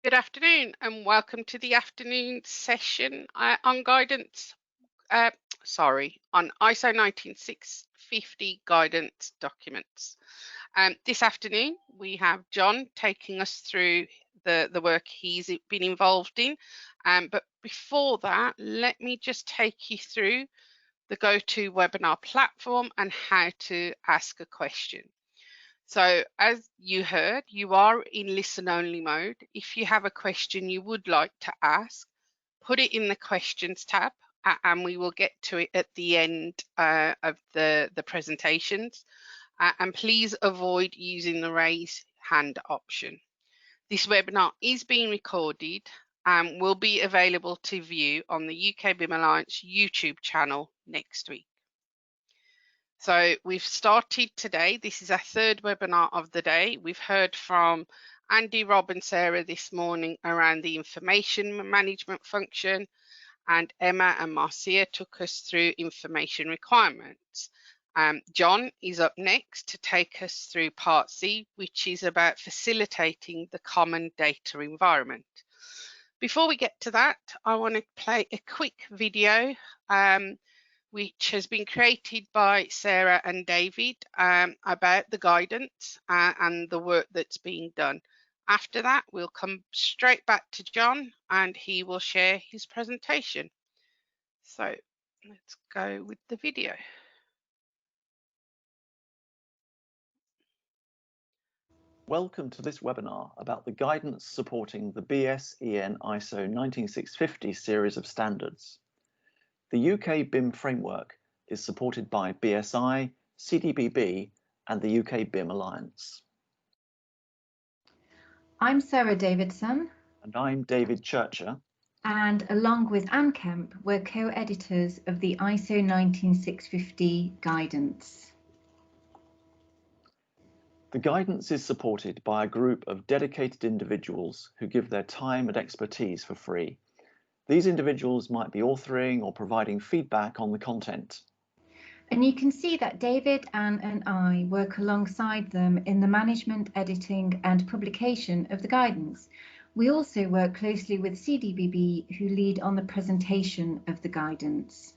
Good afternoon and welcome to the afternoon session on guidance, uh, on ISO 19650 guidance documents. This afternoon we have John taking us through the work he's been involved in. But before that, let me just take you through the GoToWebinar platform and how to ask a question. So as you heard, you are in listen only mode. If you have a question you would like to ask, put it in the questions tab and we will get to it at the end of the presentations. And please avoid using the raise hand option. This webinar is being recorded and will be available to view on the UK BIM Alliance YouTube channel next week. So we've started today. This is our third webinar of the day. We've heard from Andy, Rob and Sarah this morning around the information management function, and Emma and Marcia took us through information requirements. John is up next to take us through part C, which is about facilitating the common data environment. Before we get to that, I want to play a quick video which has been created by Sarah and David about the guidance and the work that's being done. After that, we'll come straight back to John and he will share his presentation. So let's go with the video. Welcome to this webinar about the guidance supporting the BS-EN ISO 19650 series of standards. The UK BIM Framework is supported by BSI, CDBB and the UK BIM Alliance. I'm Sarah Davidson. And I'm David Churcher. And along with Anne Kemp, we're co-editors of the ISO 19650 guidance. The guidance is supported by a group of dedicated individuals who give their time and expertise for free. These individuals might be authoring or providing feedback on the content. And you can see that David, Anne and I work alongside them in the management, editing and publication of the guidance. We also work closely with CDBB, who lead on the presentation of the guidance.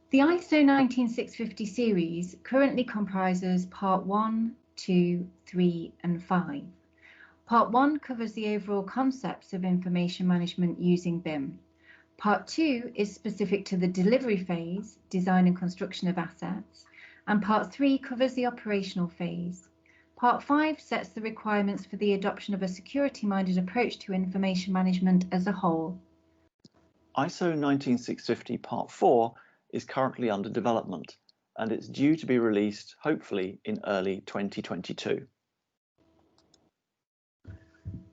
The ISO 19650 series currently comprises Part 1, 2, 3 and 5. Part 1 covers the overall concepts of information management using BIM. Part 2 is specific to the delivery phase, design and construction of assets, and Part 3 covers the operational phase. Part 5 sets the requirements for the adoption of a security-minded approach to information management as a whole. ISO 19650 Part 4 is currently under development, and it's due to be released hopefully in early 2022.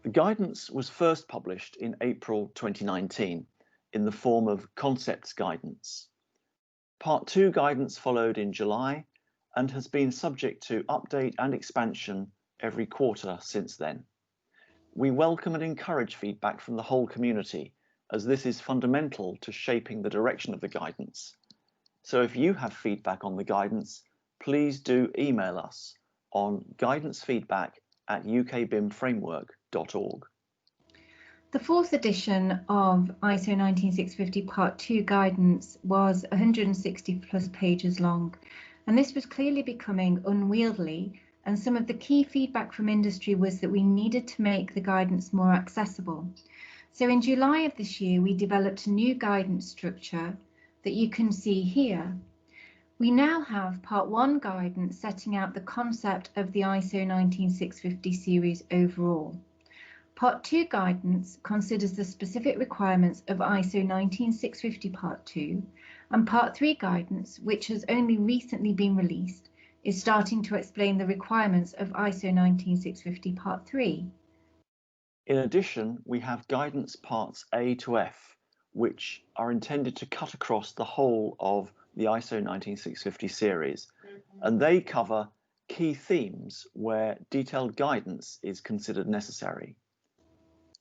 The guidance was first published in April 2019 in the form of concepts guidance. Part 2 guidance followed in July and has been subject to update and expansion every quarter since then. We welcome and encourage feedback from the whole community, as this is fundamental to shaping the direction of the guidance. So if you have feedback on the guidance, please do email us on guidancefeedback@ukbimframework.org. The fourth edition of ISO 19650 Part 2 guidance was 160 plus pages long, and this was clearly becoming unwieldy, and some of the key feedback from industry was that we needed to make the guidance more accessible. So in July of this year, we developed a new guidance structure that you can see here. We now have Part 1 guidance setting out the concept of the ISO 19650 series overall. Part 2 guidance considers the specific requirements of ISO 19650 Part 2, and Part 3 guidance, which has only recently been released, is starting to explain the requirements of ISO 19650 Part 3. In addition, we have guidance parts A to F, which are intended to cut across the whole of the ISO 19650 series, and they cover key themes where detailed guidance is considered necessary.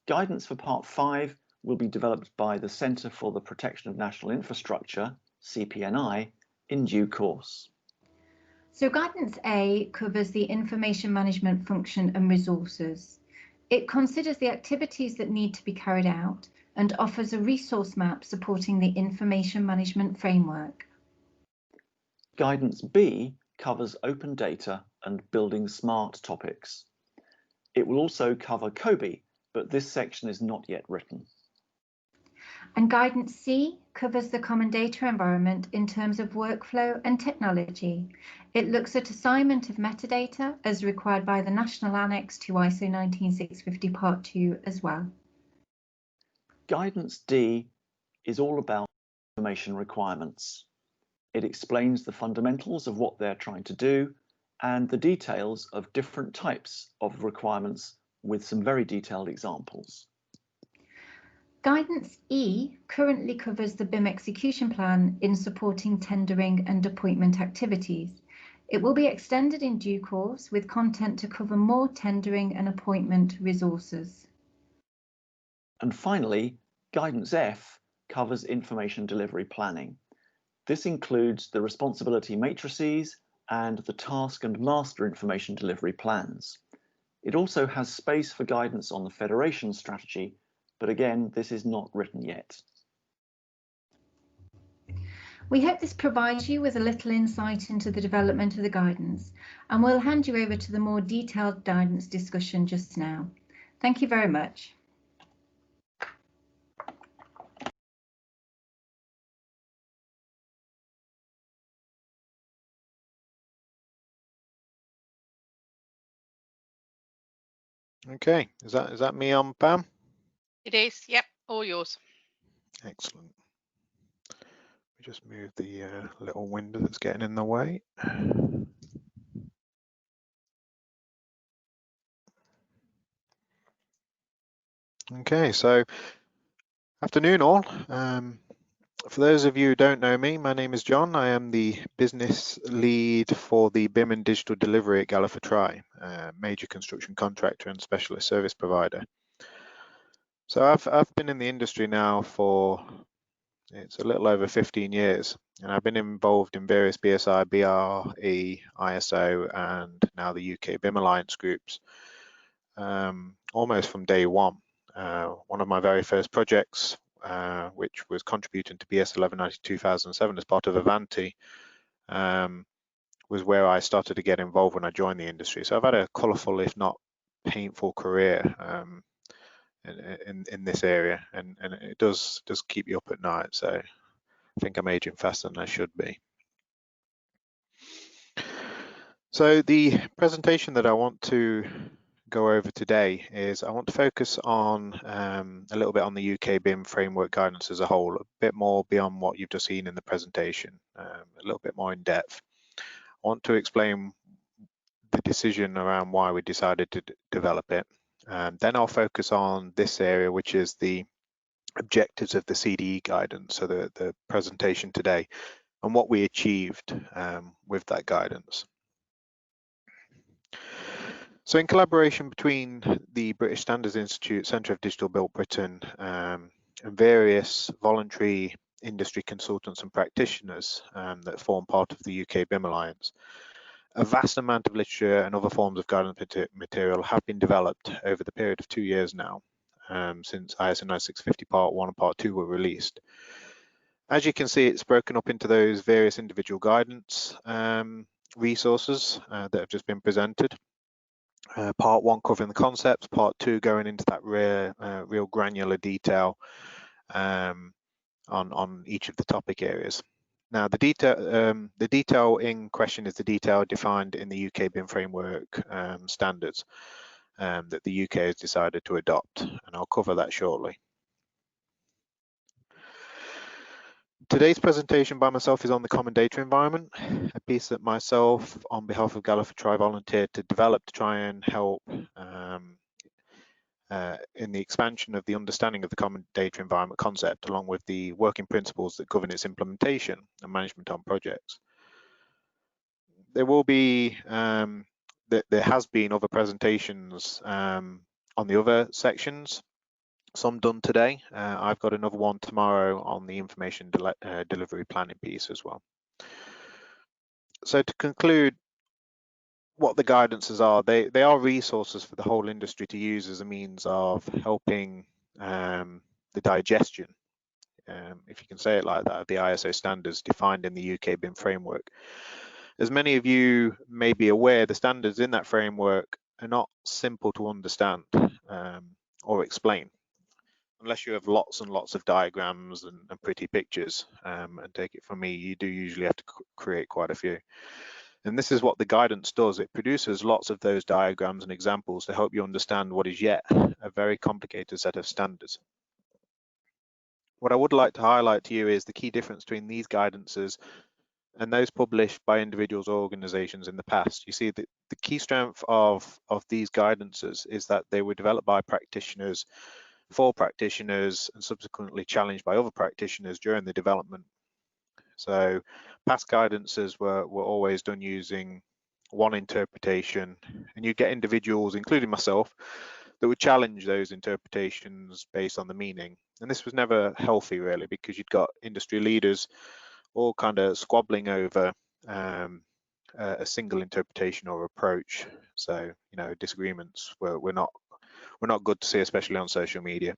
Guidance for Part 5 will be developed by the Centre for the Protection of National Infrastructure, CPNI, in due course. So Guidance A covers the information management function and resources. It considers the activities that need to be carried out and offers a resource map supporting the information management framework. Guidance B covers open data and building smart topics. It will also cover COBE, but this section is not yet written. And Guidance C covers the common data environment in terms of workflow and technology. It looks at assignment of metadata as required by the National Annex to ISO 19650 Part 2 as well. Guidance D is all about information requirements. It explains the fundamentals of what they're trying to do and the details of different types of requirements with some very detailed examples. Guidance E currently covers the BIM execution plan in supporting tendering and appointment activities. It will be extended in due course with content to cover more tendering and appointment resources. And finally, Guidance F covers information delivery planning. This includes the responsibility matrices and the task and master information delivery plans. It also has space for guidance on the federation strategy, but again, this is not written yet. We hope this provides you with a little insight into the development of the guidance, and we'll hand you over to the more detailed guidance discussion just now. Thank you very much. Okay, is that me on, Pam? It is, yep, all yours. Excellent. We just move the little window that's getting in the way. Okay, so afternoon all. For those of you who don't know me, my name is John. I am the business lead for the BIM and digital delivery at Galliford Try, major construction contractor and specialist service provider. So I've been in the industry now for, it's a little over 15 years, and I've been involved in various BSI, BRE, ISO, and now the UK BIM Alliance groups, almost from day one. One of my very first projects, which was contributing to BS 1190-2007 as part of Avanti, was where I started to get involved when I joined the industry. So I've had a colourful, if not painful, career in this area, and it does keep you up at night. So I think I'm aging faster than I should be. So the presentation that I want to go over today is I want to focus on a little bit on the UK BIM framework guidance as a whole, a bit more beyond what you've just seen in the presentation, a little bit more in depth. I want to explain the decision around why we decided to develop it. Then I'll focus on this area, which is the objectives of the CDE guidance, so the presentation today, and what we achieved with that guidance. So in collaboration between the British Standards Institute, Centre of Digital Built Britain, and various voluntary industry consultants and practitioners that form part of the UK BIM Alliance, a vast amount of literature and other forms of guidance material have been developed over the period of 2 years now, since ISO 9650 Part 1 and Part 2 were released. As you can see, it's broken up into those various individual guidance resources that have just been presented. Part 1 covering the concepts, Part 2 going into that real granular detail on each of the topic areas. Now, the detail in question is the detail defined in the UK BIM Framework standards that the UK has decided to adopt, and I'll cover that shortly. Today's presentation by myself is on the common data environment, a piece that myself, on behalf of Galliford Try, volunteered to develop to try and help in the expansion of the understanding of the common data environment concept, along with the working principles that govern its implementation and management on projects. There will be, there has been other presentations on the other sections, some done today. I've got another one tomorrow on the information delivery planning piece as well. So to conclude, what the guidances are. They are resources for the whole industry to use as a means of helping the digestion, if you can say it like that, of the ISO standards defined in the UK BIM framework. As many of you may be aware, the standards in that framework are not simple to understand or explain, unless you have lots and lots of diagrams and pretty pictures. And take it from me, you do usually have to create quite a few. And this is what the guidance does. It produces lots of those diagrams and examples to help you understand what is yet a very complicated set of standards. What I would like to highlight to you is the key difference between these guidances and those published by individuals or organizations in the past. You see, the key strength of these guidances is that they were developed by practitioners, for practitioners, and subsequently challenged by other practitioners during the development. So past guidances were always done using one interpretation, and you get individuals, including myself, that would challenge those interpretations based on the meaning. And this was never healthy, really, because you'd got industry leaders all kind of squabbling over a single interpretation or approach. So, you know, disagreements were not good to see, especially on social media.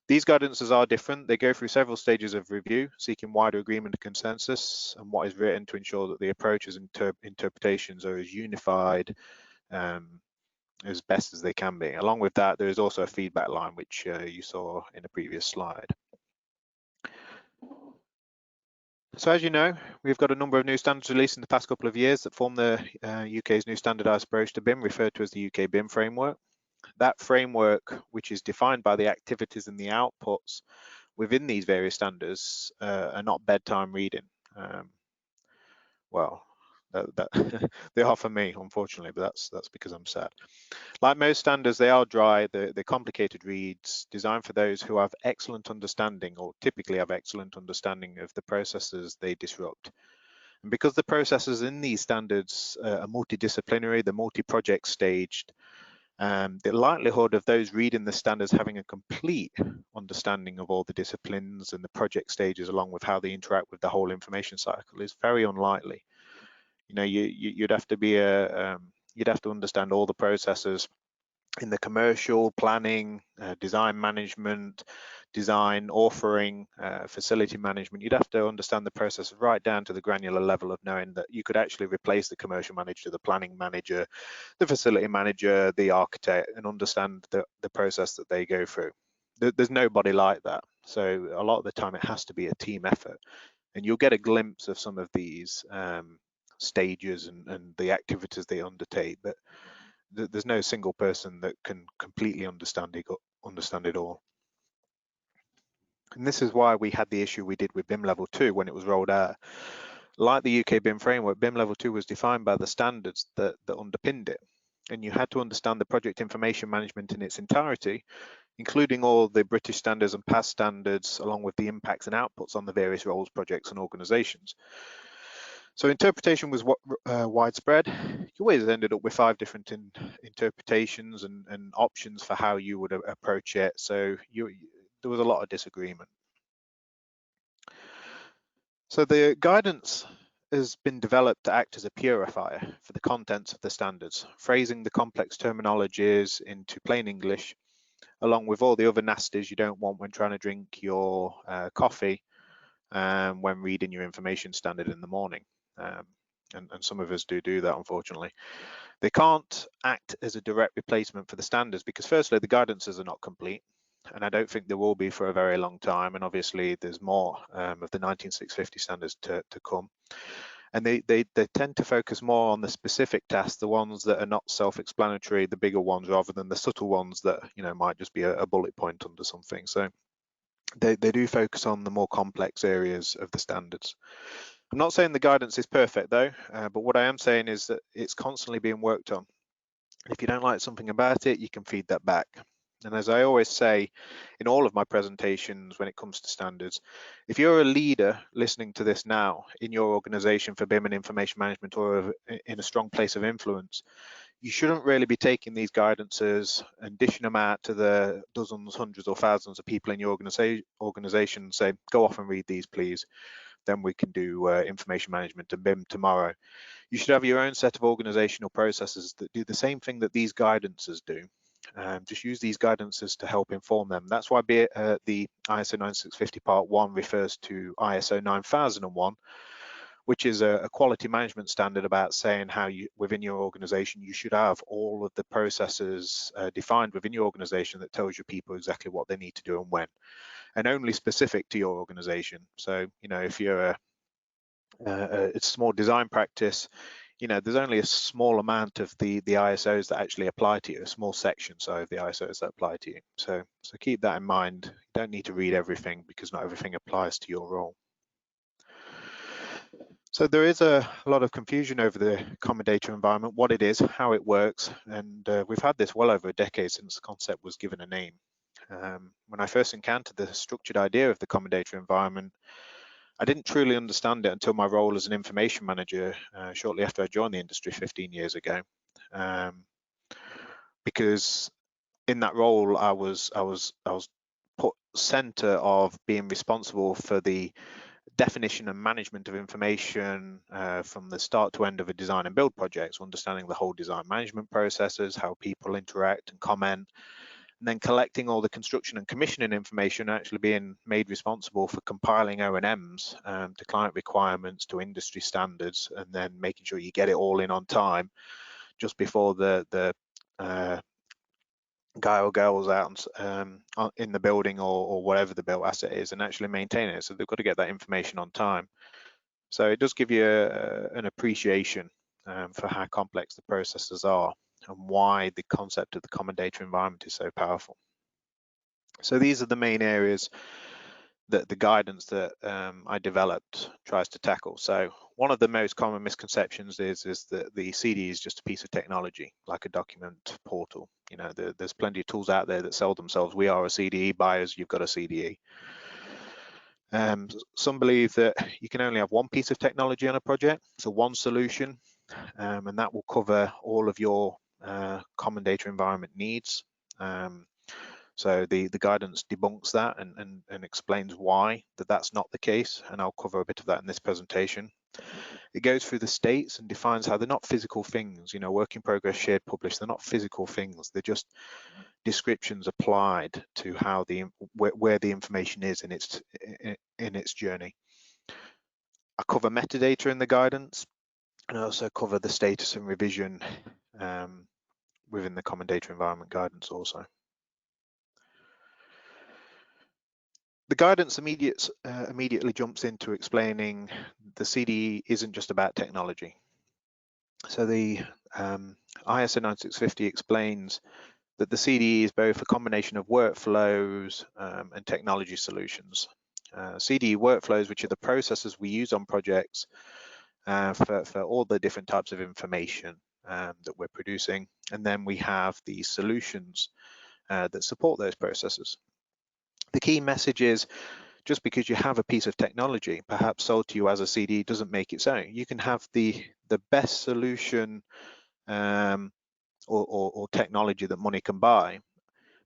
These guidances are different. They go through several stages of review, seeking wider agreement and consensus on what is written to ensure that the approaches and interpretations are as unified as best as they can be. Along with that, there is also a feedback line, which you saw in a previous slide. So as you know, we've got a number of new standards released in the past couple of years that form the UK's new standardised approach to BIM, referred to as the UK BIM Framework. That framework, which is defined by the activities and the outputs within these various standards, are not bedtime reading. Well, they are for me, unfortunately, but that's because I'm sad. Like most standards, they are dry, they're complicated reads, designed for those who have excellent understanding, or typically have excellent understanding, of the processes they disrupt. And because the processes in these standards are multidisciplinary, they're multi-project staged, the likelihood of those reading the standards having a complete understanding of all the disciplines and the project stages, along with how they interact with the whole information cycle, is very unlikely. You know, you'd have to be you'd have to understand all the processes in the commercial, planning, design management, design, authoring, facility management. You'd have to understand the process right down to the granular level of knowing that you could actually replace the commercial manager, the planning manager, the facility manager, the architect, and understand the process that they go through. There's nobody like that. So a lot of the time it has to be a team effort. And you'll get a glimpse of some of these stages and the activities they undertake, but there's no single person that can completely understand it all. And this is why we had the issue we did with BIM Level 2 when it was rolled out. Like the UK BIM framework, BIM Level 2 was defined by the standards that underpinned it. And you had to understand the project information management in its entirety, including all the British standards and past standards, along with the impacts and outputs on the various roles, projects, and organizations. So interpretation was widespread. You always ended up with 5 different interpretations and options for how you would approach it. So there was a lot of disagreement. So the guidance has been developed to act as a purifier for the contents of the standards, phrasing the complex terminologies into plain English, along with all the other nasties you don't want when trying to drink your coffee when reading your information standard in the morning. And some of us do that, unfortunately. They can't act as a direct replacement for the standards because, firstly, the guidances are not complete, and I don't think there will be for a very long time. And obviously, there's more of the 19650 standards to come. And they tend to focus more on the specific tasks, the ones that are not self-explanatory, the bigger ones, rather than the subtle ones that, you know, might just be a bullet point under something. So they do focus on the more complex areas of the standards. I'm not saying the guidance is perfect though, but what I am saying is that it's constantly being worked on. If you don't like something about it, you can feed that back. And as I always say in all of my presentations when it comes to standards, if you're a leader listening to this now in your organization for BIM and information management, or in a strong place of influence, you shouldn't really be taking these guidances and dishing them out to the dozens, hundreds or thousands of people in your organization and say, go off and read these, please. then we can do information management and BIM tomorrow. You should have your own set of organizational processes that do the same thing that these guidances do. Just use these guidances to help inform them. That's why the ISO 9650 Part 1 refers to ISO 9001, which is a quality management standard about saying how you, within your organization, you should have all of the processes defined within your organization that tells your people exactly what they need to do and when, and only specific to your organization. So, you know, if you're a small design practice, you know, there's only a small amount of the ISOs that actually apply to you, a small section, so of the ISOs that apply to you. So keep that in mind. You don't need to read everything because not everything applies to your role. So there is a lot of confusion over the common data environment, what it is, how it works, and we've had this well over a decade since the concept was given a name. When I first encountered the structured idea of the common data environment, I didn't truly understand it until my role as an information manager shortly after I joined the industry 15 years ago. Because in that role, I was put center of being responsible for the definition and management of information from the start to end of a design and build project, so understanding the whole design management processes, how people interact and comment, and then collecting all the construction and commissioning information, actually being made responsible for compiling O&Ms to client requirements, to industry standards, and then making sure you get it all in on time just before the guy or girls out in the building or whatever the built asset is, and actually maintain it. So they've got to get that information on time. So it does give you an appreciation for how complex the processes are and why the concept of the common data environment is so powerful. So these are the main areas that the guidance that I developed tries to tackle. So one of the most common misconceptions is that the CDE is just a piece of technology, like a document portal. You know, there's plenty of tools out there that sell themselves. We are a CDE, buyers, you've got a CDE. Some believe that you can only have one piece of technology on a project, so one solution, and that will cover all of your common data environment needs. So the guidance debunks that and explains why that's not the case, and I'll cover a bit of that in this presentation. It goes through the states and defines how they're not physical things, you know, work in progress, shared, published, they're not physical things, they're just descriptions applied to how where the information is in its journey. I cover metadata in the guidance, and I also cover the status and revision within the common data environment guidance also. The guidance immediately jumps into explaining the CDE isn't just about technology. So the ISO 9650 explains that the CDE is both a combination of workflows and technology solutions. CDE workflows, which are the processes we use on projects for all the different types of information that we're producing. And then we have the solutions that support those processes. The key message is, just because you have a piece of technology, perhaps sold to you as a CDE, doesn't make it so. You can have the best solution or technology that money can buy,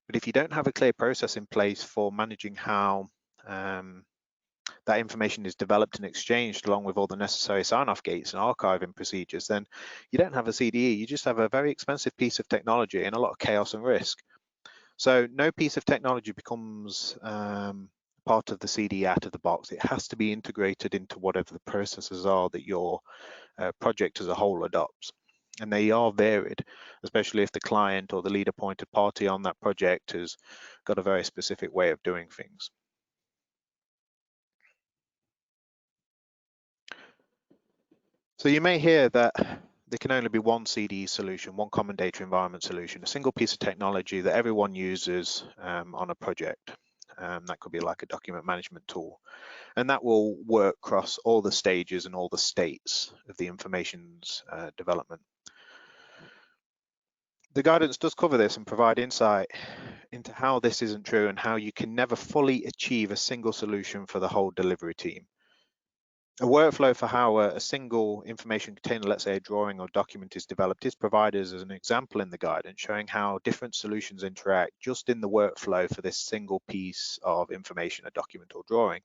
but if you don't have a clear process in place for managing how that information is developed and exchanged along with all the necessary sign-off gates and archiving procedures, then you don't have a CDE, you just have a very expensive piece of technology and a lot of chaos and risk. So no piece of technology becomes part of the CDE out of the box. It has to be integrated into whatever the processes are that your project as a whole adopts. And they are varied, especially if the client or the lead appointed party on that project has got a very specific way of doing things. So you may hear that there can only be one CDE solution, one common data environment solution, a single piece of technology that everyone uses on a project. That could be like a document management tool. And that will work across all the stages and all the states of the information's development. The guidance does cover this and provide insight into how this isn't true and how you can never fully achieve a single solution for the whole delivery team. A workflow for how a single information container, let's say a drawing or document, is developed is provided as an example in the guidance, showing how different solutions interact just in the workflow for this single piece of information, a document or drawing.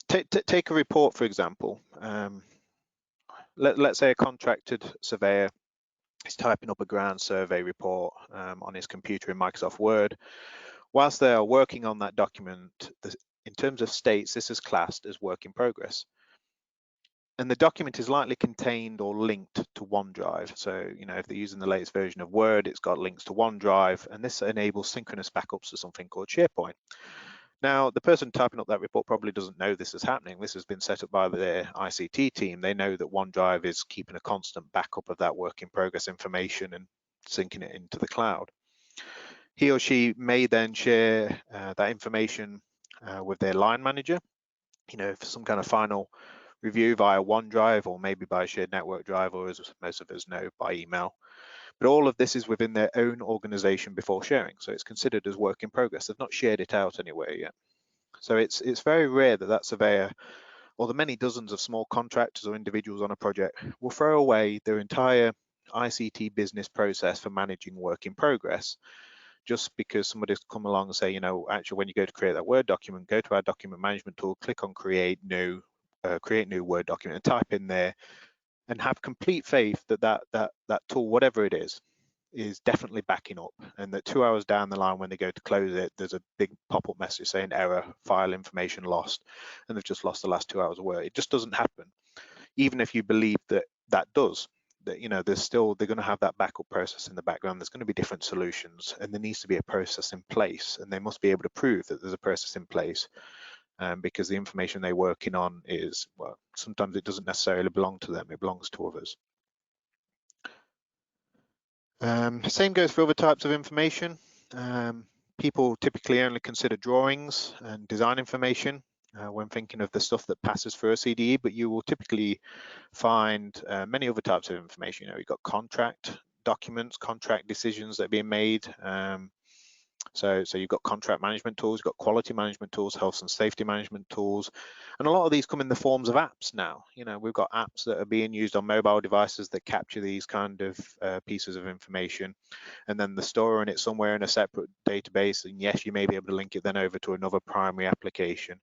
Take a report, for example. Let's say a contracted surveyor is typing up a ground survey report on his computer in Microsoft Word. Whilst they are working on that document, in terms of states, this is classed as work in progress. And the document is likely contained or linked to OneDrive. So, if they're using the latest version of Word, it's got links to OneDrive, and this enables synchronous backups to something called SharePoint. Now, the person typing up that report probably doesn't know this is happening. This has been set up by their ICT team. They know that OneDrive is keeping a constant backup of that work in progress information and syncing it into the cloud. He or she may then share that information with their line manager, for some kind of final review via OneDrive, or maybe by a shared network drive, or as most of us know, by email. But all of this is within their own organization before sharing. So it's considered as work in progress. They've not shared it out anywhere yet. So it's very rare that surveyor, or the many dozens of small contractors or individuals on a project, will throw away their entire ICT business process for managing work in progress, just because somebody's come along and say, actually, when you go to create that Word document, go to our document management tool, click on create new Word document, and type in there, and have complete faith that tool, whatever it is definitely backing up, and that 2 hours down the line when they go to close it, there's a big pop-up message saying error, file information lost, and they've just lost the last 2 hours of work. It just doesn't happen. Even if you believe that does, that they're going to have that backup process in the background. There's going to be different solutions, and there needs to be a process in place, and they must be able to prove that there's a process in place, because the information they're working on is, well, sometimes it doesn't necessarily belong to them, it belongs to others. Same goes for other types of information. People typically only consider drawings and design information when thinking of the stuff that passes through a CDE, but you will typically find many other types of information. You've got contract documents, contract decisions that are being made. So you've got contract management tools, you've got quality management tools, health and safety management tools, and a lot of these come in the forms of apps now. We've got apps that are being used on mobile devices that capture these kind of pieces of information, and then they're storing it somewhere in a separate database, and yes, you may be able to link it then over to another primary application.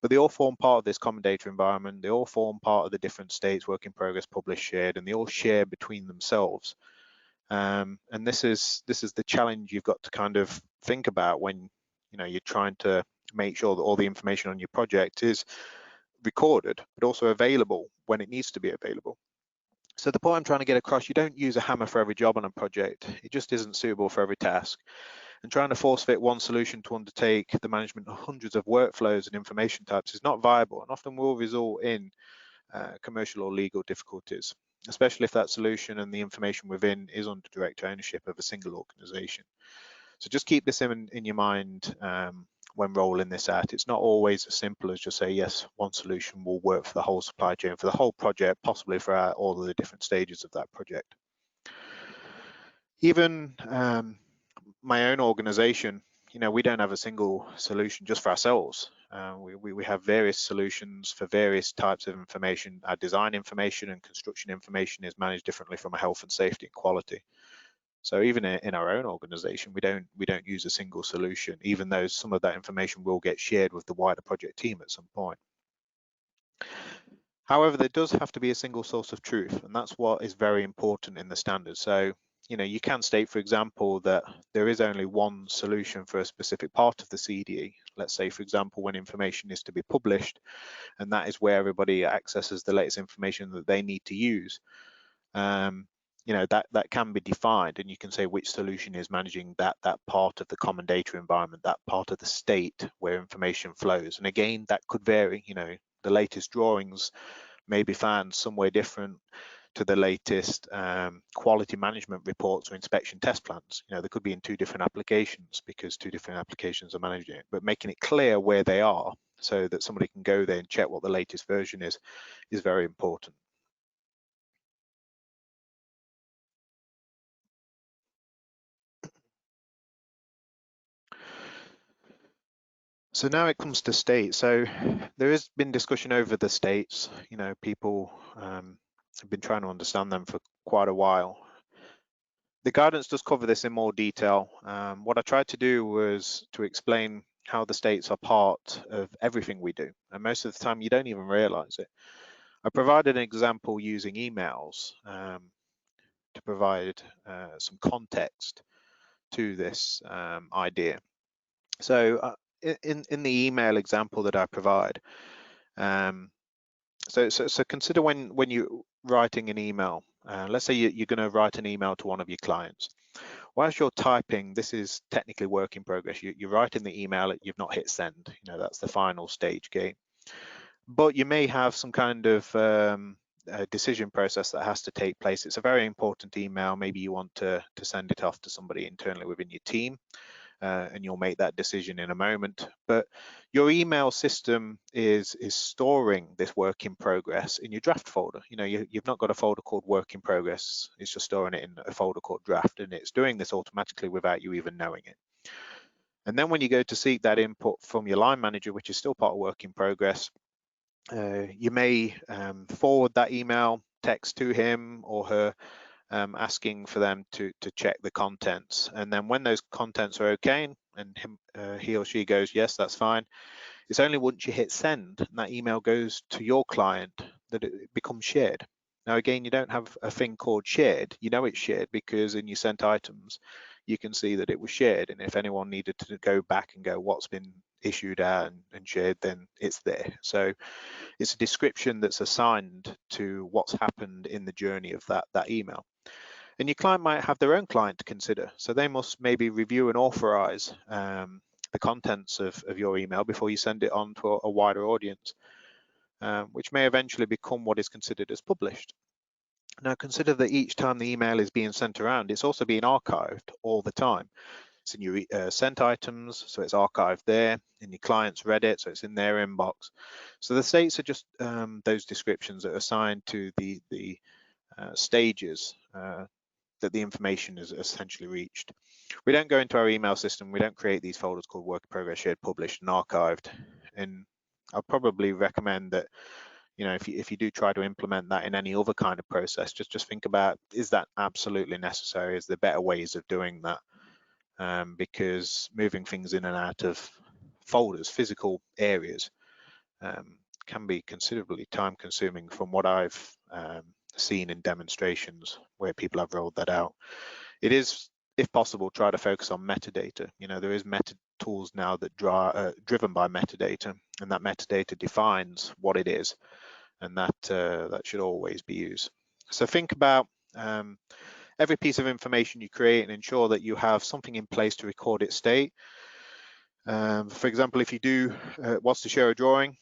But they all form part of this common data environment. They all form part of the different states, work in progress, published, shared, and they all share between themselves. And this is the challenge you've got to kind of think about when you're trying to make sure that all the information on your project is recorded, but also available when it needs to be available. So the point I'm trying to get across, you don't use a hammer for every job on a project. It just isn't suitable for every task. And trying to force fit one solution to undertake the management of hundreds of workflows and information types is not viable, and often will result in commercial or legal difficulties, especially if that solution and the information within is under direct ownership of a single organization. So just keep this in your mind when rolling this out. It's not always as simple as just say, yes, one solution will work for the whole supply chain, for the whole project, possibly for all of the different stages of that project. Even my own organization, we don't have a single solution just for ourselves. We have various solutions for various types of information. Our design information and construction information is managed differently from a health and safety and quality. So even in our own organization, we don't use a single solution, even though some of that information will get shared with the wider project team at some point. However, there does have to be a single source of truth, and that's what is very important in the standard. So you can state, for example, that there is only one solution for a specific part of the CDE. Let's say, for example, when information is to be published, and that is where everybody accesses the latest information that they need to use. That can be defined, and you can say which solution is managing that part of the common data environment, that part of the state where information flows. And again, that could vary. The latest drawings may be found somewhere different to the latest quality management reports or inspection test plans. They could be in two different applications because two different applications are managing it, but making it clear where they are so that somebody can go there and check what the latest version is very important. So now it comes to states. So there has been discussion over the states. People have been trying to understand them for quite a while. The guidance does cover this in more detail. What I tried to do was to explain how the states are part of everything we do, and most of the time you don't even realize it. I provided an example using emails to provide some context to this idea. So in the email example that I provide, so consider when you're writing an email. Let's say you're going to write an email to one of your clients. Whilst you're typing, this is technically work in progress. You're writing the email, you've not hit send. That's the final stage gate. But you may have some kind of decision process that has to take place. It's a very important email. Maybe you want to send it off to somebody internally within your team. And you'll make that decision in a moment. But your email system is storing this work in progress in your draft folder. You've not got a folder called work in progress. It's just storing it in a folder called draft, and it's doing this automatically without you even knowing it. And then when you go to seek that input from your line manager, which is still part of work in progress, you may forward that email text to him or her, asking for them to check the contents. And then when those contents are okay and he or she goes, yes, that's fine, it's only once you hit send and that email goes to your client that it becomes shared. Now, again, you don't have a thing called shared. It's shared because in your sent items, you can see that it was shared. And if anyone needed to go back and go, what's been issued out and shared, then it's there. So it's a description that's assigned to what's happened in the journey of that email. And your client might have their own client to consider. So they must maybe review and authorize the contents of your email before you send it on to a wider audience, which may eventually become what is considered as published. Now consider that each time the email is being sent around, it's also being archived all the time. It's in your sent items, so it's archived there. In your clients read it, so it's in their inbox. So the states are just those descriptions that are assigned to the stages that the information is essentially reached. We don't go into our email system, we don't create these folders called work in progress, shared, published, and archived. And I'll probably recommend that, if you do try to implement that in any other kind of process, just think about, is that absolutely necessary? Is there better ways of doing that? Because moving things in and out of folders, physical areas, can be considerably time consuming from what I've seen in demonstrations where people have rolled that out. It is, if possible, try to focus on metadata. There is meta tools now that driven by metadata, and that metadata defines what it is, and that should always be used. So think about every piece of information you create and ensure that you have something in place to record its state. For example, if you do wants to share a drawing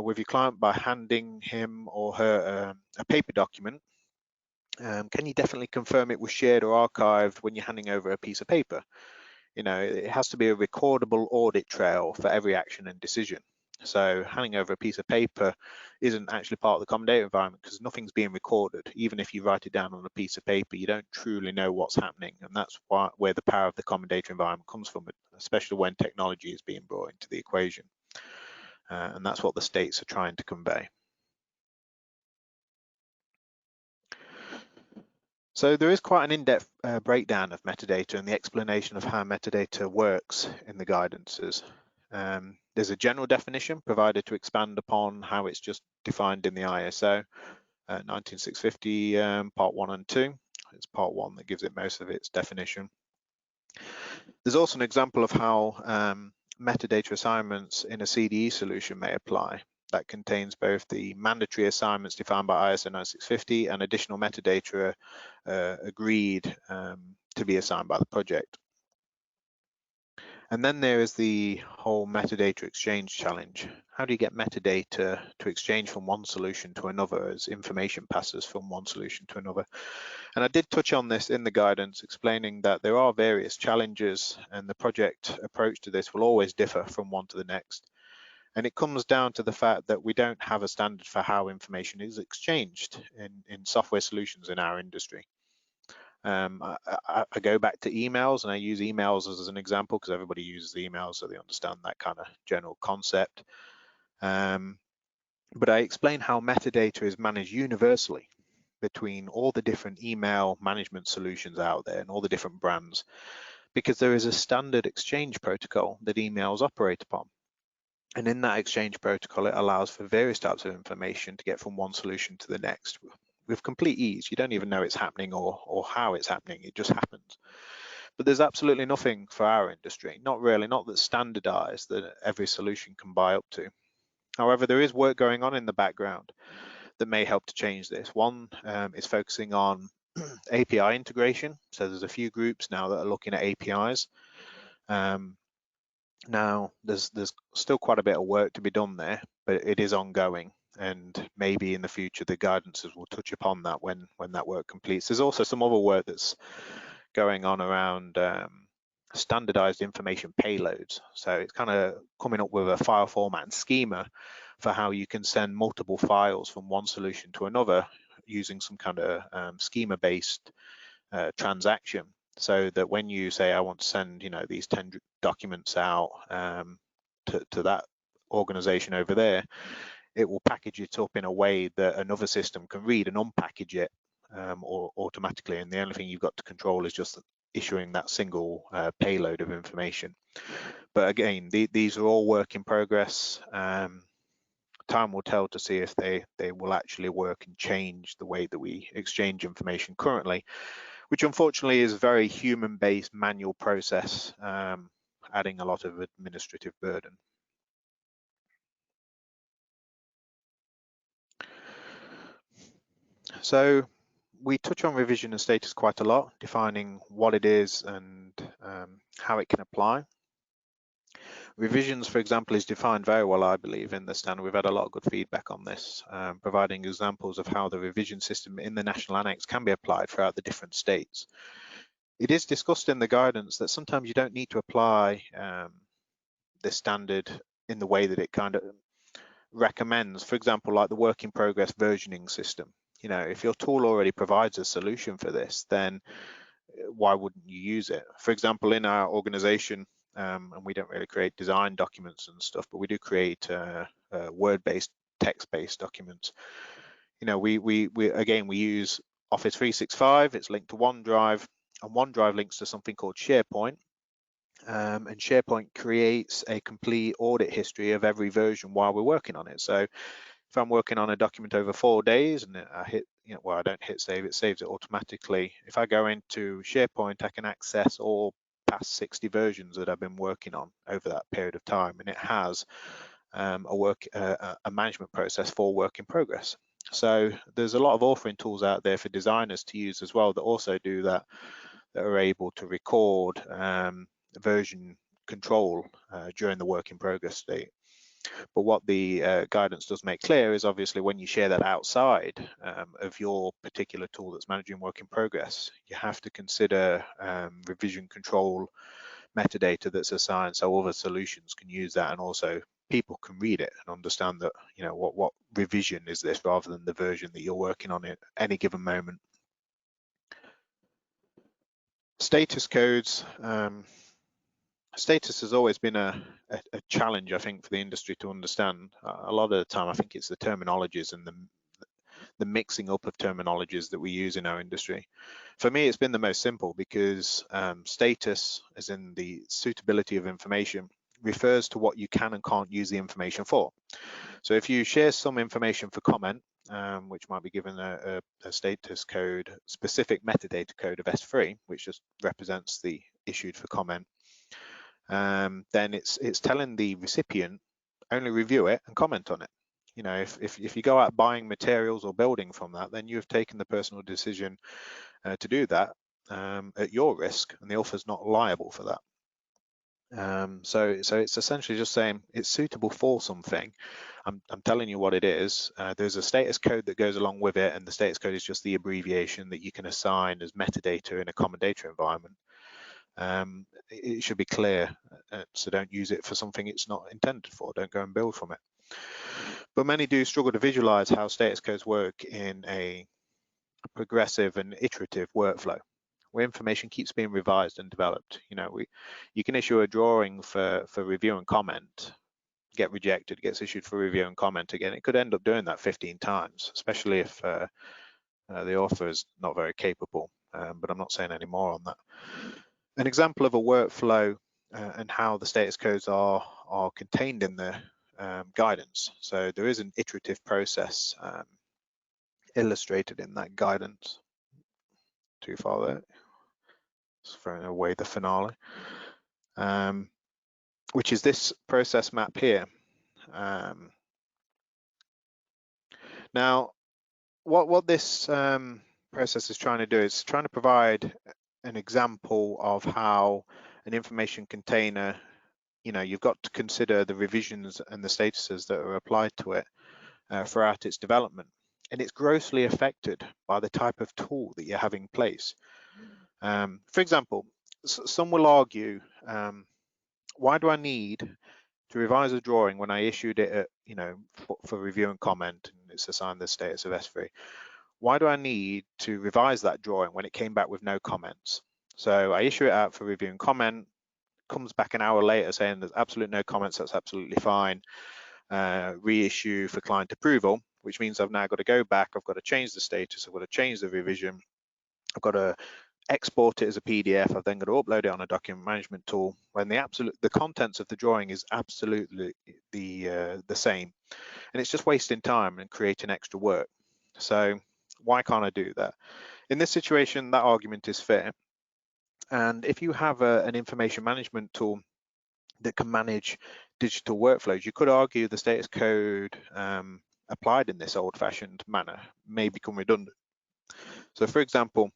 with your client by handing him or her a paper document, can you definitely confirm it was shared or archived when you're handing over a piece of paper? It has to be a recordable audit trail for every action and decision. So handing over a piece of paper isn't actually part of the common data environment because nothing's being recorded. Even if you write it down on a piece of paper, you don't truly know what's happening. And that's where the power of the common data environment comes from, especially when technology is being brought into the equation. And that's what the states are trying to convey. So there is quite an in-depth breakdown of metadata and the explanation of how metadata works in the guidances. There's a general definition provided to expand upon how it's just defined in the ISO 19650 part 1 and 2. It's part 1 that gives it most of its definition. There's also an example of how metadata assignments in a CDE solution may apply. That contains both the mandatory assignments defined by ISO 9650 and additional metadata agreed to be assigned by the project. And then there is the whole metadata exchange challenge. How do you get metadata to exchange from one solution to another as information passes from one solution to another? And I did touch on this in the guidance, explaining that there are various challenges and the project approach to this will always differ from one to the next. And it comes down to the fact that we don't have a standard for how information is exchanged in software solutions in our industry. I go back to emails, and I use emails as an example because everybody uses emails, so they understand that kind of general concept. But I explain how metadata is managed universally between all the different email management solutions out there and all the different brands. because there is a standard exchange protocol that emails operate upon. And in that exchange protocol, it allows for various types of information to get from one solution to the next with complete ease. You don't even know it's happening or how it's happening, it just happens. But there's absolutely nothing for our industry, not really, not that's standardized that every solution can buy up to. However, there is work going on in the background that may help to change this. One is focusing on API integration. So there's a few groups now that are looking at APIs. Now, there's still quite a bit of work to be done there, but it is ongoing. And maybe in the future, the guidances will touch upon that when that work completes. There's also some other work that's going on around standardized information payloads. So it's kind of coming up with a file format and schema for how you can send multiple files from one solution to another using some kind of schema-based transaction, so that when you say, I want to send, these 10 documents out to that organization over there, it will package it up in a way that another system can read and unpackage it or automatically. And the only thing you've got to control is just issuing that single payload of information. But again, these are all work in progress. Time will tell to see if they will actually work and change the way that we exchange information currently, which unfortunately is a very human-based manual process, adding a lot of administrative burden. So we touch on revision and status quite a lot, defining what it is and how it can apply. Revisions, for example, is defined very well, I believe, in the standard. We've had a lot of good feedback on this, providing examples of how the revision system in the National Annex can be applied throughout the different states. It is discussed in the guidance that sometimes you don't need to apply the standard in the way that it kind of recommends. For example, like the work in progress versioning system. If your tool already provides a solution for this, then why wouldn't you use it? For example, in our organization, and we don't really create design documents and stuff, but we do create word-based, text-based documents. We use Office 365. It's linked to OneDrive, and OneDrive links to something called SharePoint. And SharePoint creates a complete audit history of every version while we're working on it. So if I'm working on a document over 4 days and I hit, I don't hit save, it saves it automatically. If I go into SharePoint, I can access all past 60 versions that I've been working on over that period of time, and it has a management process for work in progress. So there's a lot of authoring tools out there for designers to use as well that also do that are able to record version control during the work in progress state. But what the guidance does make clear is obviously when you share that outside of your particular tool that's managing work in progress, you have to consider revision control metadata that's assigned so other solutions can use that, and also people can read it and understand that, what revision is this rather than the version that you're working on at any given moment. Status codes. Status has always been a challenge, I think, for the industry to understand. A lot of the time, I think it's the terminologies and the mixing up of terminologies that we use in our industry. For me, it's been the most simple because status, as in the suitability of information, refers to what you can and can't use the information for. So if you share some information for comment, which might be given a status code, specific metadata code of S3, which just represents the issued for comment, then it's telling the recipient only review it and comment on it. If you go out buying materials or building from that, then you have taken the personal decision to do that at your risk, and the author's not liable for that. So it's essentially just saying it's suitable for something. I'm telling you what it is. There's a status code that goes along with it, and the status code is just the abbreviation that you can assign as metadata in a common data environment. It should be clear, so don't use it for something it's not intended for. Don't go and build from it. But many do struggle to visualize how status codes work in a progressive and iterative workflow, where information keeps being revised and developed. You can issue a drawing for review and comment, get rejected, gets issued for review and comment again. It could end up doing that 15 times, especially if the author is not very capable. But I'm not saying any more on that. An example of a workflow and how the status codes are contained in the guidance. So there is an iterative process illustrated in that guidance. Too far there. Just throwing away the finale, which is this process map here. Now, what this process is trying to do is trying to provide an example of how an information container, you've got to consider the revisions and the statuses that are applied to it throughout its development. And it's grossly affected by the type of tool that you have in place. For example, some will argue, why do I need to revise a drawing when I issued it at, for review and comment, and it's assigned the status of S3? Why do I need to revise that drawing when it came back with no comments? So I issue it out for review and comment, comes back an hour later saying there's absolutely no comments, that's absolutely fine. Reissue for client approval, which means I've now got to go back, I've got to change the status, I've got to change the revision, I've got to export it as a PDF, I've then got to upload it on a document management tool when the contents of the drawing is absolutely the same, and it's just wasting time and creating extra work. So why can't I do that? In this situation, that argument is fair. And if you have an information management tool that can manage digital workflows, you could argue the status code applied in this old-fashioned manner may become redundant. So for example,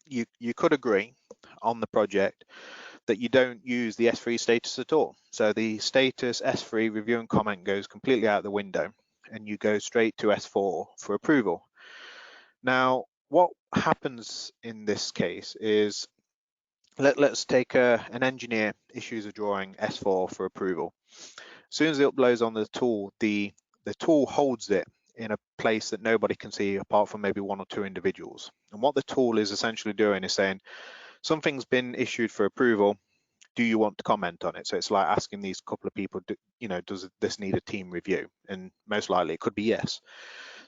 you could agree on the project that you don't use the S3 status at all. So the status S3 review and comment goes completely out the window and you go straight to S4 for approval. Now, what happens in this case is, let's take an engineer issues a drawing S4 for approval. As soon as it uploads on the tool, the tool holds it in a place that nobody can see apart from maybe one or two individuals. And what the tool is essentially doing is saying, something's been issued for approval, do you want to comment on it? So it's like asking these couple of people, does this need a team review? And most likely it could be yes.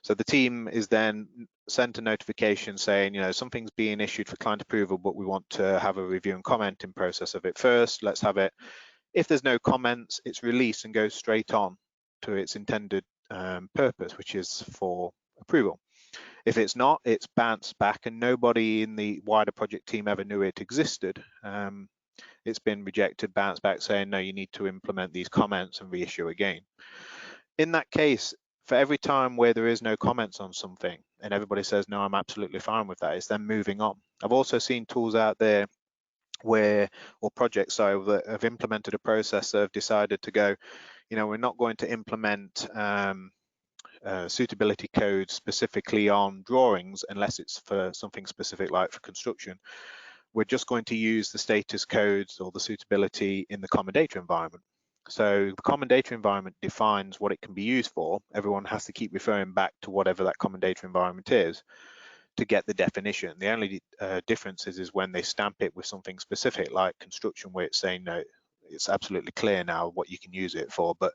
So the team is then sent a notification saying, something's being issued for client approval, but we want to have a review and commenting process of it first. Let's have it. If there's no comments, it's released and goes straight on to its intended purpose, which is for approval. If it's not, it's bounced back and nobody in the wider project team ever knew it existed. It's been rejected, bounced back saying, no, you need to implement these comments and reissue again. In that case, for every time where there is no comments on something and everybody says, no, I'm absolutely fine with that, it's then moving on. I've also seen tools out there or projects, that have implemented a process that have decided to go, we're not going to implement suitability codes specifically on drawings unless it's for something specific like for construction. We're just going to use the status codes or the suitability in the common data environment. So the common data environment defines what it can be used for. Everyone has to keep referring back to whatever that common data environment is to get the definition. The only difference is when they stamp it with something specific like construction, where it's saying, no, it's absolutely clear now what you can use it for. But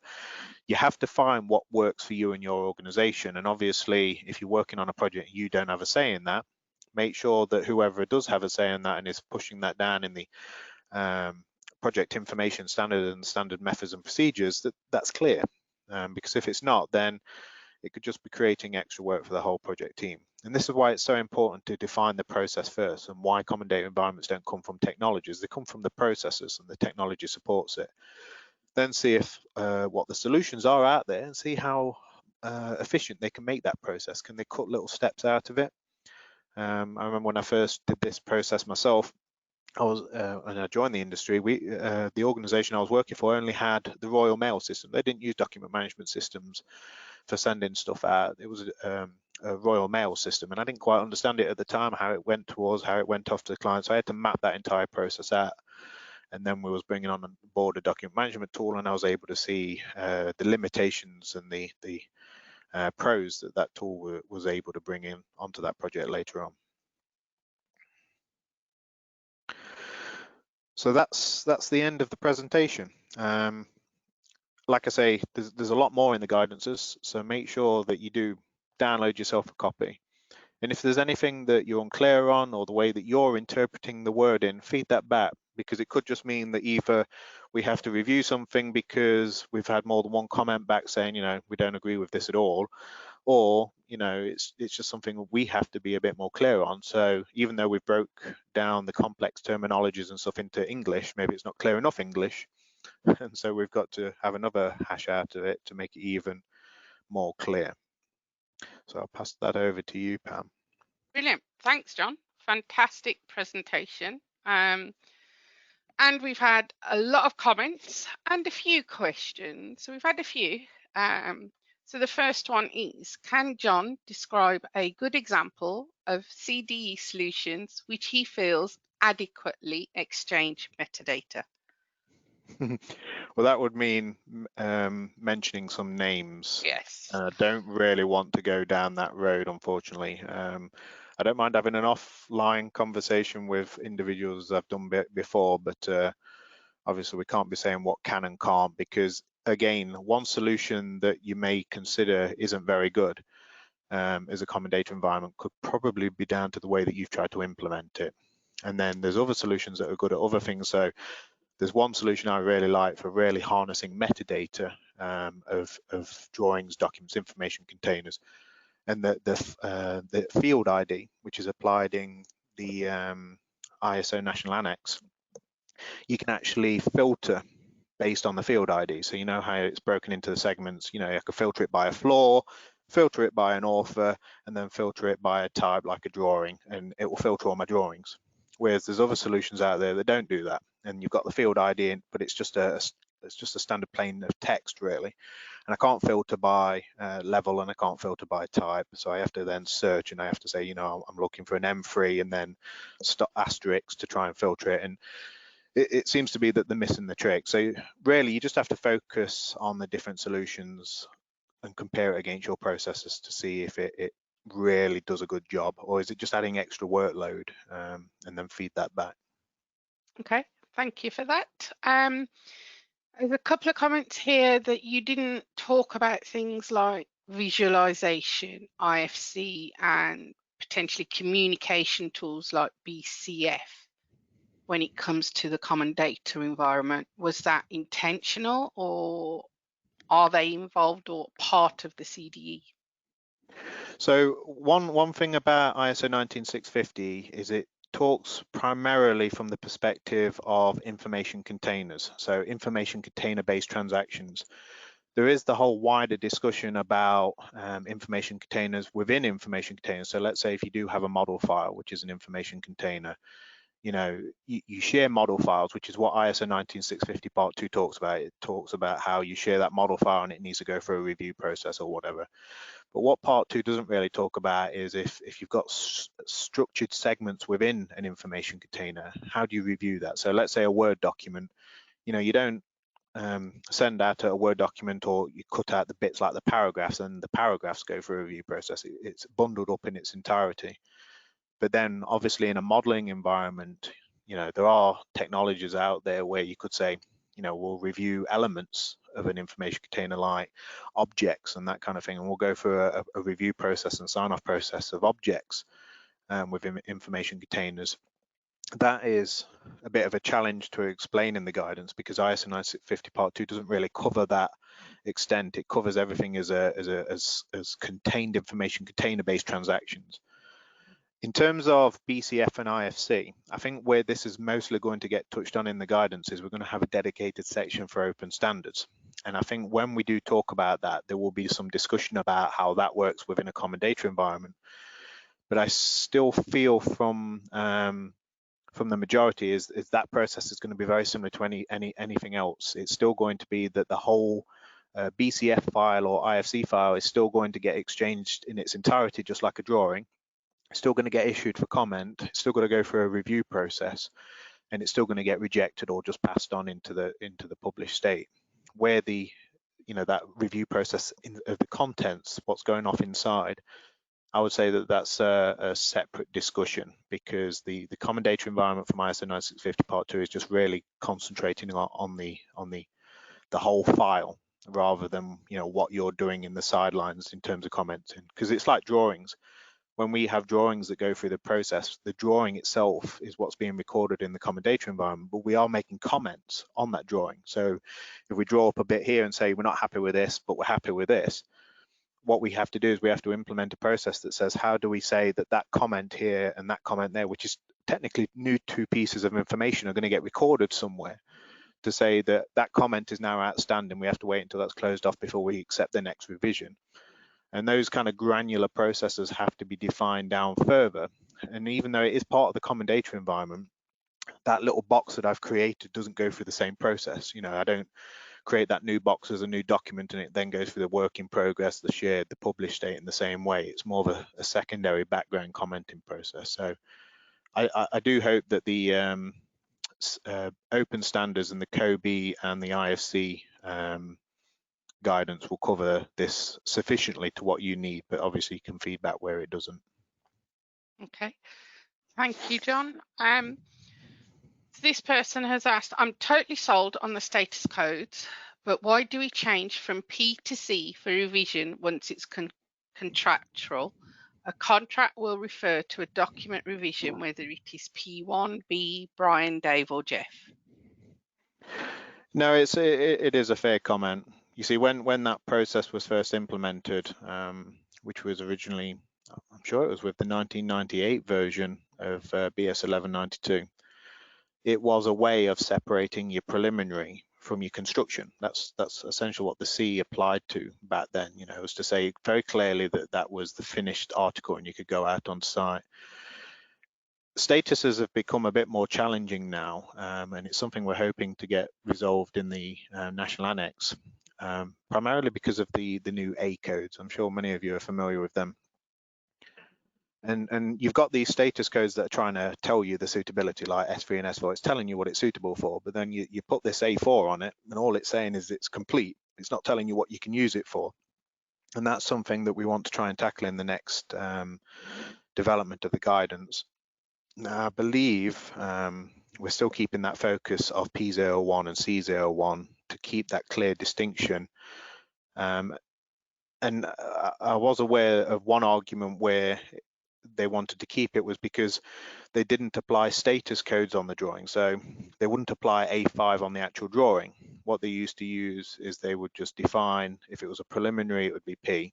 you have to find what works for you and your organization. And obviously, if you're working on a project, you don't have a say in that. Make sure that whoever does have a say in that and is pushing that down in the project information standard and standard methods and procedures, that's clear. Because if it's not, then it could just be creating extra work for the whole project team. And this is why it's so important to define the process first, and why common data environments don't come from technologies. They come from the processes, and the technology supports it. Then see if what the solutions are out there, and see how efficient they can make that process. Can they cut little steps out of it? I remember when I first did this process myself, when I joined the industry, the organization I was working for only had the Royal Mail system. They didn't use document management systems for sending stuff out. It was a Royal Mail system, and I didn't quite understand it at the time, how it went towards, how it went off to the client. So I had to map that entire process out. And then we was bringing on board a document management tool, and I was able to see the limitations and the pros that tool was able to bring in onto that project later on. So that's the end of the presentation. Like I say, there's a lot more in the guidances, so make sure that you do download yourself a copy. And if there's anything that you're unclear on, or the way that you're interpreting the wording, feed that back, because it could just mean that either we have to review something because we've had more than one comment back saying, we don't agree with this at all, or it's just something we have to be a bit more clear on. So even though we've broke down the complex terminologies and stuff into English, maybe it's not clear enough English, and so we've got to have another hash out of it to make it even more clear. So I'll pass that over to you, Pam. Brilliant. Thanks, John. Fantastic presentation. And we've had a lot of comments and a few questions. So we've had a few. So the first one is, can John describe a good example of CDE solutions which he feels adequately exchange metadata? Well, that would mean mentioning some names. Yes. I don't really want to go down that road, unfortunately. I don't mind having an offline conversation with individuals I've done before, but obviously we can't be saying what can and can't, because again, one solution that you may consider isn't very good as a common data environment could probably be down to the way that you've tried to implement it. And then there's other solutions that are good at other things. So there's one solution I really like for really harnessing metadata of drawings, documents, information containers, and the field ID, which is applied in the ISO National Annex. You can actually filter based on the field ID. So you know how it's broken into the segments. I could filter it by a floor, filter it by an author, and then filter it by a type like a drawing, and it will filter all my drawings. Whereas there's other solutions out there that don't do that, and you've got the field ID in, but it's just a standard plain of text really, and I can't filter by level, and I can't filter by type, so I have to then search, and I have to say, I'm looking for an M3 and then stop asterisk to try and filter it, and it seems to be that they're missing the trick. So really, you just have to focus on the different solutions and compare it against your processes to see if it really does a good job, or is it just adding extra workload, and then feed that back. Okay, thank you for that. There's a couple of comments here that you didn't talk about things like visualization, IFC, and potentially communication tools like BCF when it comes to the common data environment. Was that intentional, or are they involved or part of the CDE? So one thing about ISO 19650 is it talks primarily from the perspective of information containers, so information container based transactions. There is the whole wider discussion about information containers within information containers. So let's say if you do have a model file, which is an information container, you share model files, which is what ISO 19650 Part 2 talks about. It talks about how you share that model file and it needs to go through a review process or whatever. But what Part 2 doesn't really talk about is if you've got structured segments within an information container, how do you review that? So let's say a Word document, you don't send out a Word document, or you cut out the bits like the paragraphs, and the paragraphs go through a review process. It's bundled up in its entirety. But then obviously in a modeling environment, there are technologies out there where you could say, we'll review elements of an information container like objects and that kind of thing, and we'll go through a review process and sign-off process of objects within information containers. That is a bit of a challenge to explain in the guidance, because ISO 9650 Part 2 doesn't really cover that extent. It covers everything as contained information container-based transactions. In terms of BCF and IFC, I think where this is mostly going to get touched on in the guidance is we're going to have a dedicated section for open standards. And I think when we do talk about that, there will be some discussion about how that works within a common data environment. But I still feel from the majority is that process is going to be very similar to anything else. It's still going to be that the whole BCF file or IFC file is still going to get exchanged in its entirety, just like a drawing. It's still going to get issued for comment. It's still got to go through a review process, and it's still going to get rejected or just passed on into the published state. Where the that review process of the contents, what's going off inside, I would say that that's a separate discussion, because the common data environment from ISO 9650 Part 2 is just really concentrating on the whole file, rather than what you're doing in the sidelines in terms of commenting, because it's like drawings. when we have drawings that go through the process, the drawing itself is what's being recorded in the common data environment, but we are making comments on that drawing. So if we draw up a bit here and say we're not happy with this, but we're happy with this, what we have to do is we have to implement a process that says, how do we say that that comment here and that comment there, which is technically new two pieces of information, are going to get recorded somewhere, to say that that comment is now outstanding. We have to wait until that's closed off before we accept the next revision. And those kind of granular processes have to be defined down further. And even though it is part of the common data environment, that little box that I've created doesn't go through the same process. You know, I don't create that new box as a new document and it then goes through the work in progress, the shared, the published state in the same way. It's more of a secondary background commenting process. So I do hope that the open standards and the COBE and the IFC guidance will cover this sufficiently to what you need, but obviously you can feedback where it doesn't. Okay, thank you, John. This person has asked, I'm totally sold on the status codes, but why do we change from P to C for revision once it's contractual? A contract will refer to a document revision, whether it is P1, B, Brian, Dave, or Jeff. No, it is a fair comment. You see, when that process was first implemented, which was originally, I'm sure it was with the 1998 version of BS 1192, it was a way of separating your preliminary from your construction. That's essentially what the C applied to back then. You know, it was to say very clearly that that was the finished article and you could go out on site. Statuses have become a bit more challenging now, and it's something we're hoping to get resolved in the National Annex, primarily because of the new A codes. I'm sure many of you are familiar with them. And you've got these status codes that are trying to tell you the suitability, like S3 and S4. It's telling you what it's suitable for, but then you put this A4 on it, and all it's saying is it's complete. It's not telling you what you can use it for. And that's something that we want to try and tackle in the next development of the guidance. Now, I believe we're still keeping that focus of P01 and C01 to keep that clear distinction. And I was aware of one argument where they wanted to keep it was because they didn't apply status codes on the drawing. So they wouldn't apply A5 on the actual drawing. What they used to use is they would just define, if it was a preliminary, it would be P,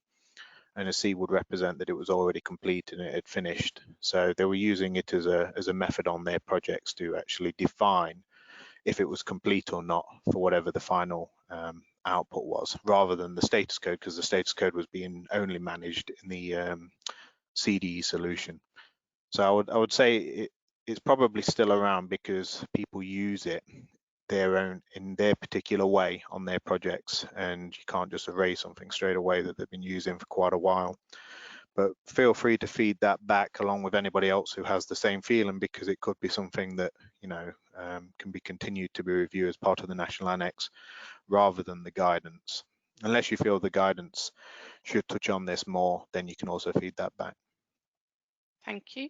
and a C would represent that it was already complete and it had finished. So they were using it as a method on their projects to actually define if it was complete or not for whatever the final output was, rather than the status code, because the status code was being only managed in the CDE solution. So I would say it's probably still around because people use it in their particular way on their projects, and you can't just erase something straight away that they've been using for quite a while. But feel free to feed that back along with anybody else who has the same feeling, because it could be something that, you know, can be continued to be reviewed as part of the National Annex rather than the guidance. Unless you feel the guidance should touch on this more, then you can also feed that back. Thank you.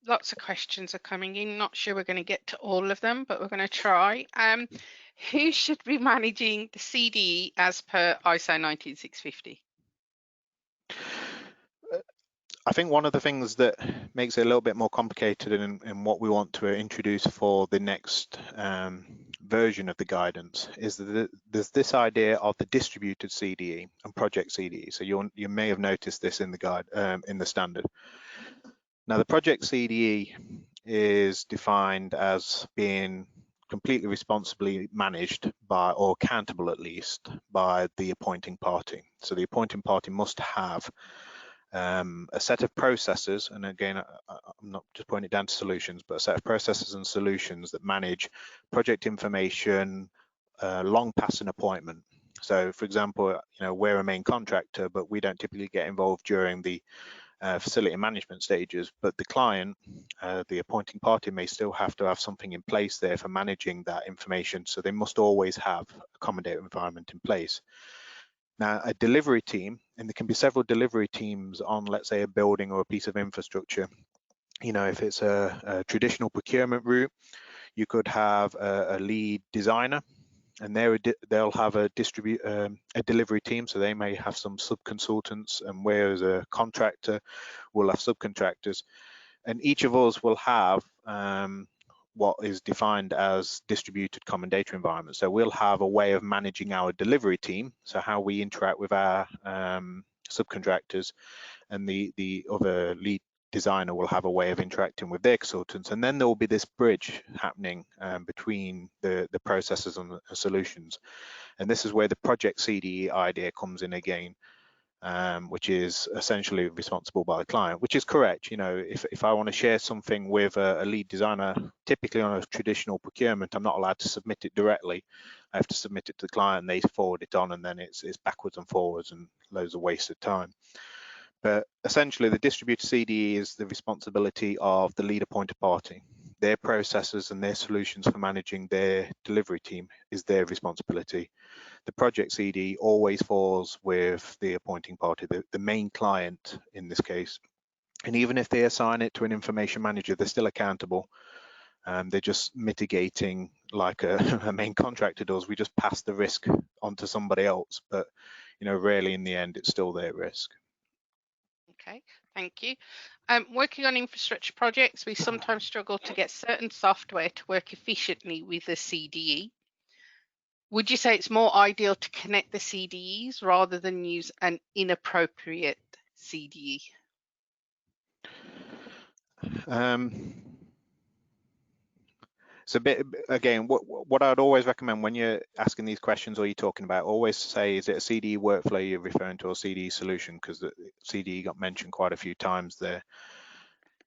Lots of questions are coming in. Not sure we're going to get to all of them, but we're going to try. Who should be managing the CDE as per ISO 19650? I think one of the things that makes it a little bit more complicated in what we want to introduce for the next version of the guidance is that there's this idea of the distributed CDE and project CDE. So you may have noticed this in the guide in the standard. Now, the project CDE is defined as being completely responsibly managed by, or accountable at least, by the appointing party. So the appointing party must have a set of processes, and again, I'm not just pointing down to solutions, but a set of processes and solutions that manage project information long past an appointment. So, for example, you know, we're a main contractor, but we don't typically get involved during the facility management stages, but the client, the appointing party, may still have to have something in place there for managing that information. So they must always have a common data environment in place. Now, a delivery team, and there can be several delivery teams on, let's say, a building or a piece of infrastructure. You know, if it's a traditional procurement route, you could have a lead designer, and they'll have a delivery team, so they may have some sub-consultants, and where as a contractor we'll have subcontractors, and each of us will have what is defined as distributed common data environment. So we'll have a way of managing our delivery team, so how we interact with our subcontractors, and the other lead designer will have a way of interacting with their consultants, and then there will be this bridge happening between the processes and the solutions. And this is where the project CDE idea comes in again, which is essentially responsible by the client, which is correct. You know, if I want to share something with a lead designer, typically on a traditional procurement, I'm not allowed to submit it directly. I have to submit it to the client, and they forward it on, and then it's backwards and forwards and loads of wasted time. But essentially, the distributed CDE is the responsibility of the lead appointed party. Their processes and their solutions for managing their delivery team is their responsibility. The project CDE always falls with the appointing party, the main client in this case. And even if they assign it to an information manager, they're still accountable. They're just mitigating like a main contractor does. We just pass the risk onto somebody else, but you know, really in the end, it's still their risk. Okay, thank you. Working on infrastructure projects, we sometimes struggle to get certain software to work efficiently with the CDE. Would you say it's more ideal to connect the CDEs rather than use an inappropriate CDE? It's a bit, again, what I'd always recommend when you're asking these questions or you're talking about, always say, is it a CDE workflow you're referring to, or CDE solution? Because the CDE got mentioned quite a few times there.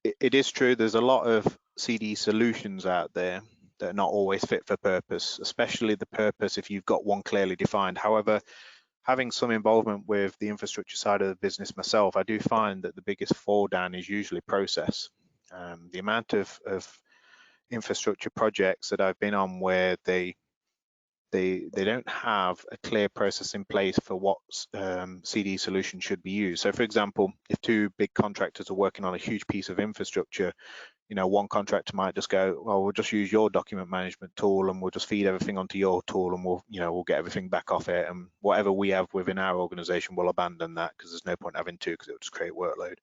It is true, there's a lot of CDE solutions out there that are not always fit for purpose, especially the purpose if you've got one clearly defined. However, having some involvement with the infrastructure side of the business myself, I do find that the biggest fall down is usually process. The amount of infrastructure projects that I've been on where they don't have a clear process in place for what CDE solution should be used. So for example, if two big contractors are working on a huge piece of infrastructure, you know, one contractor might just go, well, we'll just use your document management tool and we'll just feed everything onto your tool, and we'll get everything back off it, and whatever we have within our organization, we'll abandon that because there's no point having two, because it'll just create workload.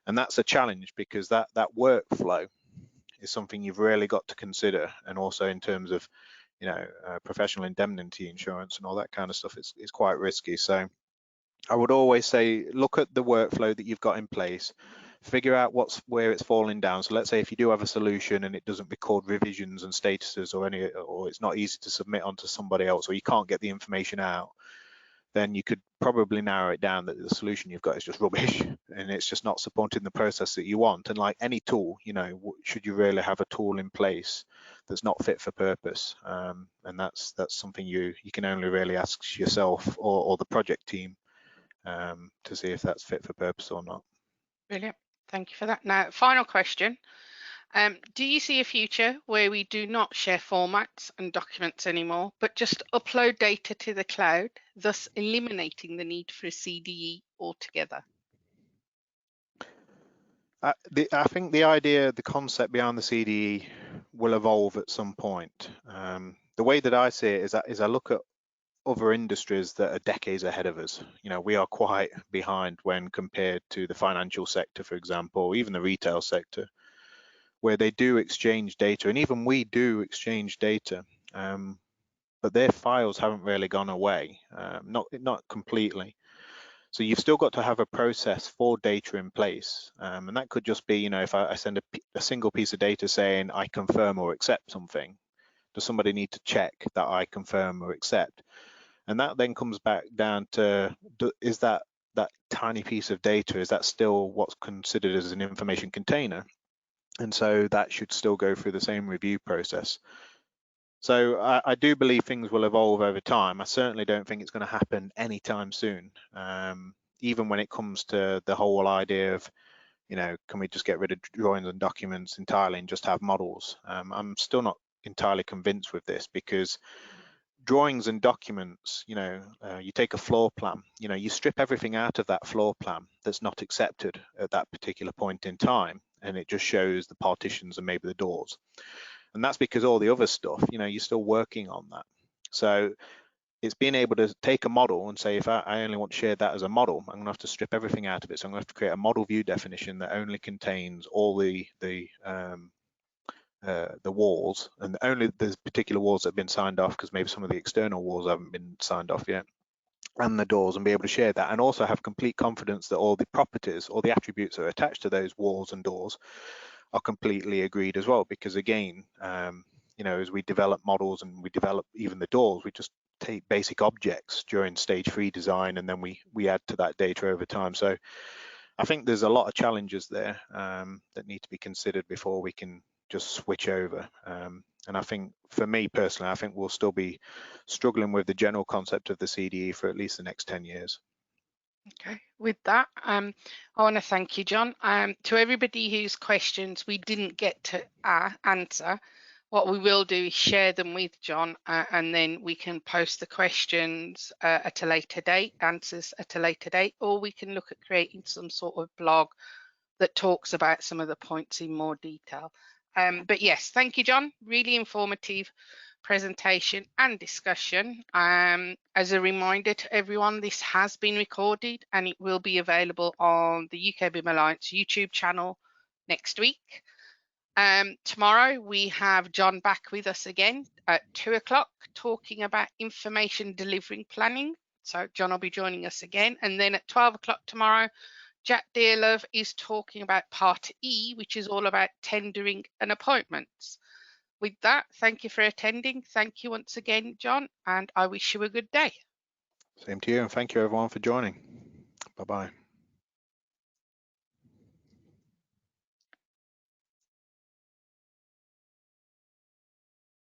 And that's a challenge, because that workflow is something you've really got to consider, and also in terms of, you know, professional indemnity insurance and all that kind of stuff, it's quite risky. So I would always say, look at the workflow that you've got in place, figure out where it's falling down. So let's say if you do have a solution and it doesn't record revisions and statuses or it's not easy to submit onto somebody else, or you can't get the information out, then you could probably narrow it down that the solution you've got is just rubbish and it's just not supporting the process that you want. And like any tool, you know, should you really have a tool in place that's not fit for purpose? And that's something you can only really ask yourself or the project team to see if that's fit for purpose or not. Brilliant. Thank you for that. Now, final question. Do you see a future where we do not share formats and documents anymore, but just upload data to the cloud, thus eliminating the need for a CDE altogether? I think the concept behind the CDE will evolve at some point. The way that I see it is I look at other industries that are decades ahead of us. You know, we are quite behind when compared to the financial sector, for example, or even the retail sector, where they do exchange data, and even we do exchange data, but their files haven't really gone away, not completely. So you've still got to have a process for data in place, and that could just be, you know, if I send a single piece of data saying I confirm or accept something, does somebody need to check that I confirm or accept? And that then comes back down to, is that tiny piece of data, is that still what's considered as an information container? And so that should still go through the same review process. So I do believe things will evolve over time. I certainly don't think it's going to happen anytime soon. Even when it comes to the whole idea of, you know, can we just get rid of drawings and documents entirely and just have models? I'm still not entirely convinced with this, because drawings and documents, you know, you take a floor plan, you know, you strip everything out of that floor plan that's not accepted at that particular point in time, and it just shows the partitions and maybe the doors. And that's because all the other stuff, you know, you're still working on that. So it's being able to take a model and say, if I only want to share that as a model, I'm going to have to strip everything out of it. So I'm going to have to create a model view definition that only contains all the walls, and only the particular walls that have been signed off, because maybe some of the external walls haven't been signed off yet, and the doors, and be able to share that, and also have complete confidence that all the properties, all the attributes that are attached to those walls and doors are completely agreed as well. Because again, you know, as we develop models and we develop even the doors, we just take basic objects during stage 3 design, and then we add to that data over time. So I think there's a lot of challenges there that need to be considered before we can just switch over. And I think, for me personally, I think we'll still be struggling with the general concept of the CDE for at least the next 10 years. Okay, with that, I want to thank you, John. To everybody whose questions we didn't get to answer, what we will do is share them with John, and then we can post the questions at a later date, answers at a later date, or we can look at creating some sort of blog that talks about some of the points in more detail. But yes, thank you, John. Really informative presentation and discussion. As a reminder to everyone, this has been recorded and it will be available on the UK BIM Alliance YouTube channel next week. Tomorrow we have John back with us again at 2 o'clock talking about information delivering planning. So John will be joining us again, and then at 12 o'clock tomorrow, Jack Dearlove is talking about part E, which is all about tendering and appointments. With that, thank you for attending. Thank you once again, John, and I wish you a good day. Same to you, and thank you everyone for joining. Bye-bye.